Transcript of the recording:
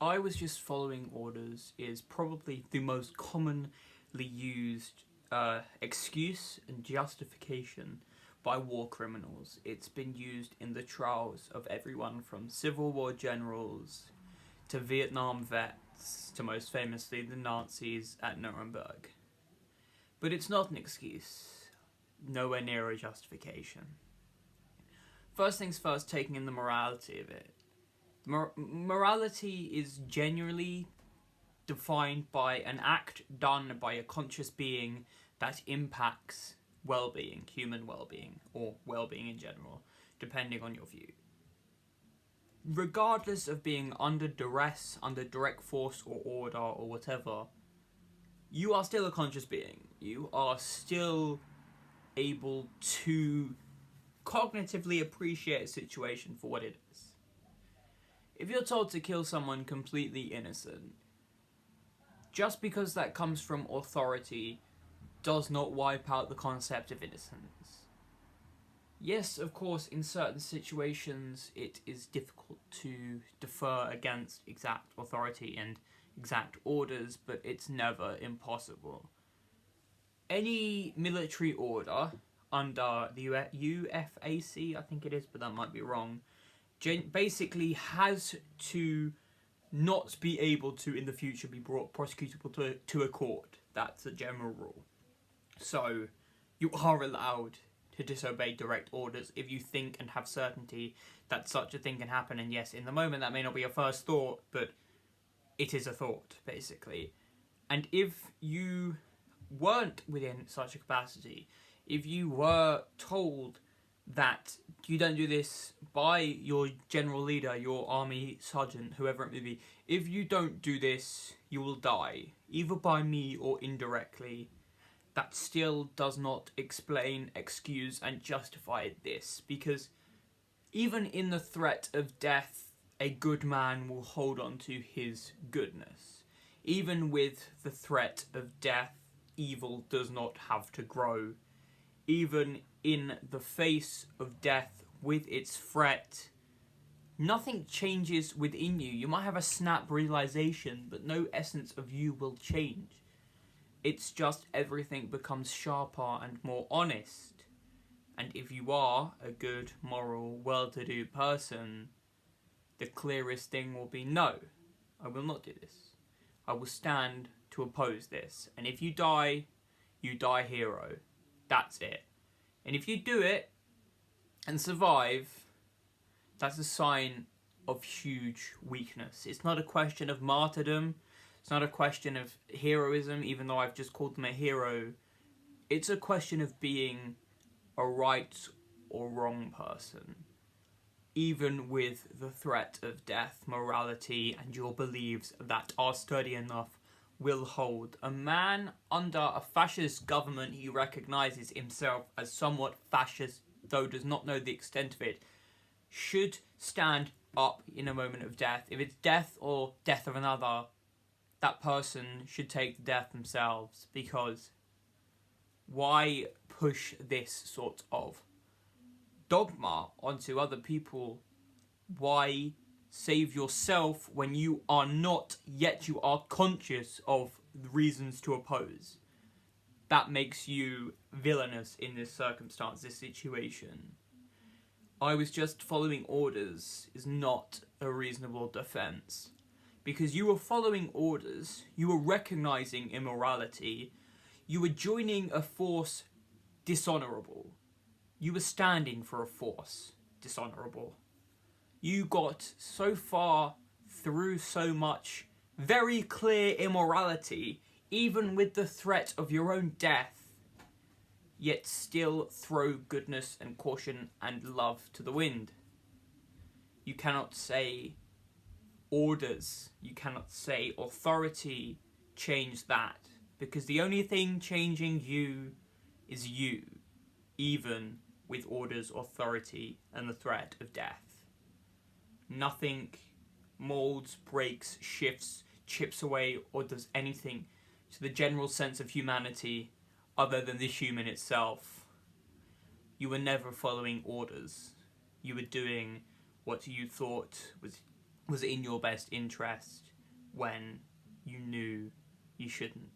I was just following orders is probably the most commonly used excuse and justification by war criminals. It's been used in the trials of everyone from Civil War generals to Vietnam vets to most famously the Nazis at Nuremberg. But it's not an excuse, nowhere near a justification. First things first, taking in the morality of it. Morality is generally defined by an act done by a conscious being that impacts well-being, human well-being, or well-being in general, depending on your view. Regardless of being under duress, under direct force or order or whatever, you are still a conscious being. You are still able to cognitively appreciate a situation for what it is. If you're told to kill someone completely innocent, just because that comes from authority does not wipe out the concept of innocence. Yes, of course, in certain situations it is difficult to defer against exact authority and exact orders, but it's never impossible. Any military order under the UFAC, I think it is, but that might be wrong, basically has to not be able to in the future be brought prosecutable to a court. That's a general rule. So you are allowed to disobey direct orders if you think and have certainty that such a thing can happen. And yes, in the moment that may not be your first thought, but it is a thought, basically. And if you weren't within such a capacity, if you were told that you don't do this by your general leader, your army sergeant, whoever it may be, if you don't do this, you will die, either by me or indirectly, that still does not explain, excuse, and justify this, because even in the threat of death, a good man will hold on to his goodness. Even with the threat of death, evil does not have to grow. Even in the face of death with its threat, nothing changes within you. You might have a snap realization, but no essence of you will change. It's just everything becomes sharper and more honest. And if you are a good, moral, well-to-do person, the clearest thing will be, no, I will not do this. I will stand to oppose this. And if you die hero. That's it. And if you do it and survive, that's a sign of huge weakness. It's not a question of martyrdom. It's not a question of heroism, even though I've just called them a hero. It's a question of being a right or wrong person. Even with the threat of death, morality, and your beliefs that are sturdy enough will hold. A man under a fascist government who recognises himself as somewhat fascist, though does not know the extent of it, should stand up in a moment of death. If it's death or death of another, that person should take the death themselves, because why push this sort of dogma onto other people? Why save yourself when you are not, yet you are conscious of the reasons to oppose? That makes you villainous in this circumstance, this situation. I was just following orders is not a reasonable defense. Because you were following orders, you were recognizing immorality, you were joining a force dishonorable. You were standing for a force dishonorable. You got so far through so much very clear immorality, even with the threat of your own death, yet still throw goodness and caution and love to the wind. You cannot say orders, you cannot say authority change that, because the only thing changing you is you, even with orders, authority, and the threat of death. Nothing molds, breaks, shifts, chips away, or does anything to the general sense of humanity other than the human itself. You were never following orders. You were doing what you thought was was in your best interest when you knew you shouldn't.